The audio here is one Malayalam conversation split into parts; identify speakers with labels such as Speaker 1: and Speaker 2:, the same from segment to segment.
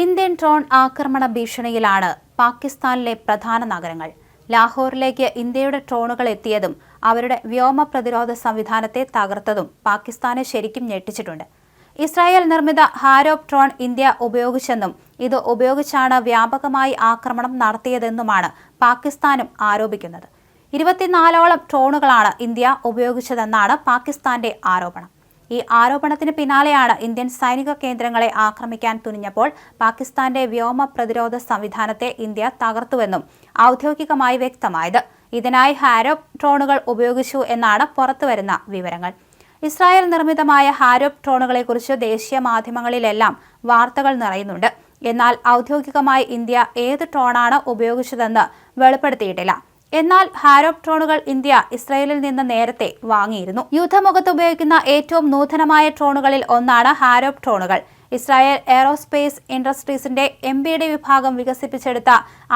Speaker 1: ഇന്ത്യൻ ഡ്രോൺ ആക്രമണ ഭീഷണിയിലാണ് പാകിസ്ഥാനിലെ പ്രധാന നഗരങ്ങൾ. ലാഹോറിലേക്ക് ഇന്ത്യയുടെ ഡ്രോണുകൾ എത്തിയതും അവരുടെ വ്യോമ പ്രതിരോധ സംവിധാനത്തെ തകർത്തതും പാകിസ്ഥാനെ ശരിക്കും ഞെട്ടിച്ചിട്ടുണ്ട്. ഇസ്രായേൽ നിർമ്മിത ഹാരോപ്പ് ഡ്രോൺ ഇന്ത്യ ഉപയോഗിച്ചെന്നും ഇത് ഉപയോഗിച്ചാണ് വ്യാപകമായി ആക്രമണം നടത്തിയതെന്നുമാണ് പാകിസ്ഥാനും ആരോപിക്കുന്നത്. 24ഓളം ഡ്രോണുകളാണ് ഇന്ത്യ ഉപയോഗിച്ചതെന്നാണ് പാകിസ്ഥാന്റെ ആരോപണം. ഈ ആരോപണത്തിന് പിന്നാലെയാണ് ഇന്ത്യൻ സൈനിക കേന്ദ്രങ്ങളെ ആക്രമിക്കാൻ തുനിഞ്ഞപ്പോൾ പാകിസ്ഥാന്റെ വ്യോമ പ്രതിരോധ സംവിധാനത്തെ ഇന്ത്യ തകർത്തുവെന്നും ഔദ്യോഗികമായി വ്യക്തമായത്. ഇതിനായി ഹാരോപ്പ് ഡ്രോണുകൾ ഉപയോഗിച്ചു എന്നാണ് പുറത്തുവരുന്ന വിവരങ്ങൾ. ഇസ്രായേൽ നിർമ്മിതമായ ഹാരോപ്പ് ഡ്രോണുകളെക്കുറിച്ച് ദേശീയ മാധ്യമങ്ങളിലെല്ലാം വാർത്തകൾ നിറയുന്നുണ്ട്. എന്നാൽ ഔദ്യോഗികമായി ഇന്ത്യ ഏത് ഡ്രോണാണ് ഉപയോഗിച്ചതെന്ന് വെളിപ്പെടുത്തിയിട്ടില്ല. എന്നാൽ ഹാരോപ്പ് ഡ്രോണുകൾ ഇന്ത്യ ഇസ്രായേലിൽ നിന്ന് നേരത്തെ വാങ്ങിയിരുന്നു. യുദ്ധമുഖത്ത് ഉപയോഗിക്കുന്ന ഏറ്റവും നൂതനമായ ഡ്രോണുകളിൽ ഒന്നാണ് ഹാരോപ്പ് ഡ്രോണുകൾ. ഇസ്രായേൽ എയറോസ്പേസ് ഇൻഡസ്ട്രീസിന്റെ MBD വിഭാഗം വികസിപ്പിച്ചെടുത്ത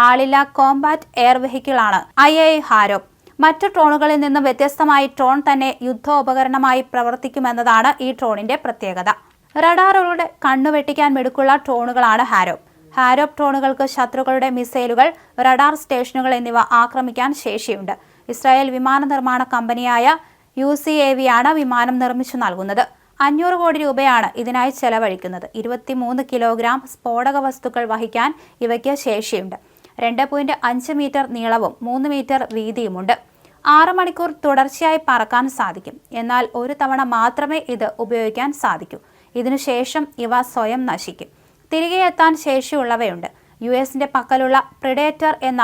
Speaker 1: ആളില്ലാ കോംബാറ്റ് എയർ വെഹിക്കിളാണ് IAE ഹാരോപ്പ്. മറ്റു ഡ്രോണുകളിൽ നിന്നും വ്യത്യസ്തമായി ഡ്രോൺ തന്നെ യുദ്ധോപകരണമായി പ്രവർത്തിക്കുമെന്നതാണ് ഈ ഡ്രോണിന്റെ പ്രത്യേകത. റഡാറുകളുടെ കണ്ണുവെട്ടിക്കാൻ മിടുക്കുള്ള ഡ്രോണുകളാണ് ഹാരോപ്പ്. ഹാരോപ്പ് ഡ്രോണുകൾക്ക് ശത്രുക്കളുടെ മിസൈലുകൾ, റഡാർ സ്റ്റേഷനുകൾ എന്നിവ ആക്രമിക്കാൻ ശേഷിയുണ്ട്. ഇസ്രായേൽ വിമാന നിർമ്മാണ കമ്പനിയായ UCAV ആണ് വിമാനം നിർമ്മിച്ചു നൽകുന്നത്. 500 കോടി രൂപയാണ് ഇതിനായി ചെലവഴിക്കുന്നത്. 23 കിലോഗ്രാം സ്ഫോടക വസ്തുക്കൾ വഹിക്കാൻ ഇവയ്ക്ക് ശേഷിയുണ്ട്. 2.5 മീറ്റർ നീളവും 3 മീറ്റർ വീതിയുമുണ്ട്. 6 മണിക്കൂർ തുടർച്ചയായി പറക്കാൻ സാധിക്കും. എന്നാൽ ഒരു തവണ മാത്രമേ ഇത് ഉപയോഗിക്കാൻ സാധിക്കൂ. ഇതിനുശേഷം ഇവ സ്വയം നശിക്കും. തിരികെ എത്താൻ ശേഷിയുള്ളവയുണ്ട്. US-ന്റെ പക്കലുള്ള പ്രിഡേറ്റർ എന്ന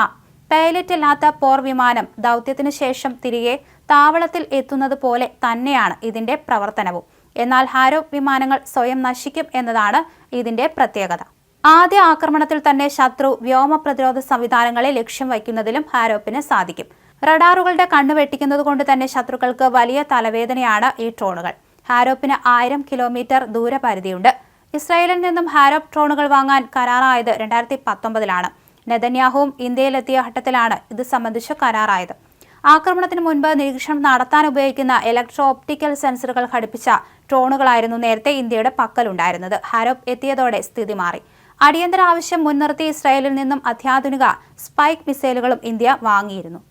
Speaker 1: പൈലറ്റ് ഇല്ലാത്ത പോർ വിമാനം ദൗത്യത്തിനു ശേഷം തിരികെ താവളത്തിൽ എത്തുന്നത് പോലെ തന്നെയാണ് ഇതിന്റെ പ്രവർത്തനവും. എന്നാൽ ഹാരോപ്പ് വിമാനങ്ങൾ സ്വയം നശിക്കും എന്നതാണ് ഇതിന്റെ പ്രത്യേകത. ആദ്യ ആക്രമണത്തിൽ തന്നെ ശത്രു വ്യോമ പ്രതിരോധ സംവിധാനങ്ങളെ ലക്ഷ്യം വയ്ക്കുന്നതിലും ഹാരോപ്പിന് സാധിക്കും. റഡാറുകളുടെ കണ്ണു വെട്ടിക്കുന്നത് കൊണ്ട് തന്നെ ശത്രുക്കൾക്ക് വലിയ തലവേദനയാണ് ഈ ഡ്രോണുകൾ. ഹാരോപ്പിന് 1000 കിലോമീറ്റർ ദൂരപരിധിയുണ്ട്. ഇസ്രായേലിൽ നിന്നും ഹാരോപ്പ് ഡ്രോണുകൾ വാങ്ങാൻ കരാറായത് 2019-ലാണ്. നെതന്യാഹുവും ഇന്ത്യയിലെത്തിയ ഘട്ടത്തിലാണ് ഇത് സംബന്ധിച്ച് കരാറായത്. ആക്രമണത്തിന് മുൻപ് നിരീക്ഷണം നടത്താൻ ഉപയോഗിക്കുന്ന ഇലക്ട്രോ ഓപ്റ്റിക്കൽ സെൻസറുകൾ ഘടിപ്പിച്ച ഡ്രോണുകളായിരുന്നു നേരത്തെ ഇന്ത്യയുടെ പക്കലുണ്ടായിരുന്നത്. ഹാരോപ്പ് എത്തിയതോടെ സ്ഥിതി മാറി. അടിയന്തര ആവശ്യം മുൻനിർത്തി ഇസ്രായേലിൽ നിന്നും അത്യാധുനിക സ്പൈക്ക് മിസൈലുകളും ഇന്ത്യ വാങ്ങിയിരുന്നു.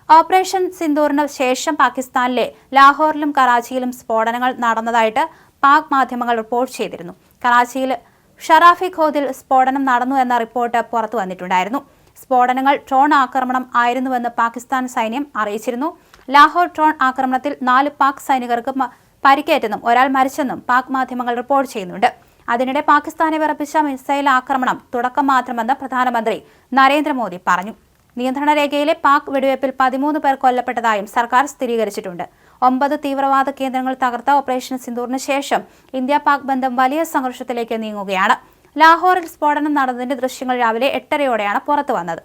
Speaker 1: ഓപ്പറേഷൻ സിന്ദൂറിന് ശേഷം പാകിസ്ഥാനിലെ ലാഹോറിലും കറാച്ചിയിലും സ്ഫോടനങ്ങൾ നടന്നതായിട്ട് പാക് മാധ്യമങ്ങൾ റിപ്പോർട്ട് ചെയ്തിരുന്നു. കറാച്ചിയിൽ ഷറാഫി ഖോദിൽ സ്ഫോടനം നടന്നു എന്ന റിപ്പോർട്ട് പുറത്തു വന്നിട്ടുണ്ടായിരുന്നു. സ്ഫോടനങ്ങൾ ഡ്രോൺ ആക്രമണം ആയിരുന്നുവെന്ന് പാകിസ്ഥാൻ സൈന്യം അറിയിച്ചിരുന്നു. ലാഹോർ ഡ്രോൺ ആക്രമണത്തിൽ 4 പാക് സൈനികർക്ക് പരിക്കേറ്റെന്നും ഒരാൾ മരിച്ചെന്നും പാക് മാധ്യമങ്ങൾ റിപ്പോർട്ട് ചെയ്യുന്നുണ്ട്. അതിനിടെ പാകിസ്ഥാനെ വിറപ്പിച്ച മിസൈൽ ആക്രമണം തുടക്കം മാത്രമെന്ന് പ്രധാനമന്ത്രി നരേന്ദ്രമോദി പറഞ്ഞു. നിയന്ത്രണ രേഖയിലെ പാക് വെടിവയ്പിൽ 13 പേർ കൊല്ലപ്പെട്ടതായും സർക്കാർ സ്ഥിരീകരിച്ചിട്ടുണ്ട്. 9 തീവ്രവാദ കേന്ദ്രങ്ങൾ തകർത്ത ഓപ്പറേഷൻ സിന്ദൂറിന് ശേഷം ഇന്ത്യ പാക് ബന്ധം വലിയ സംഘർഷത്തിലേക്ക് നീങ്ങുകയാണ്. ലാഹോറിൽ സ്ഫോടനം നടന്നതിന്റെ ദൃശ്യങ്ങൾ രാവിലെ 8:30-ഓടെയാണ് പുറത്തു വന്നത്.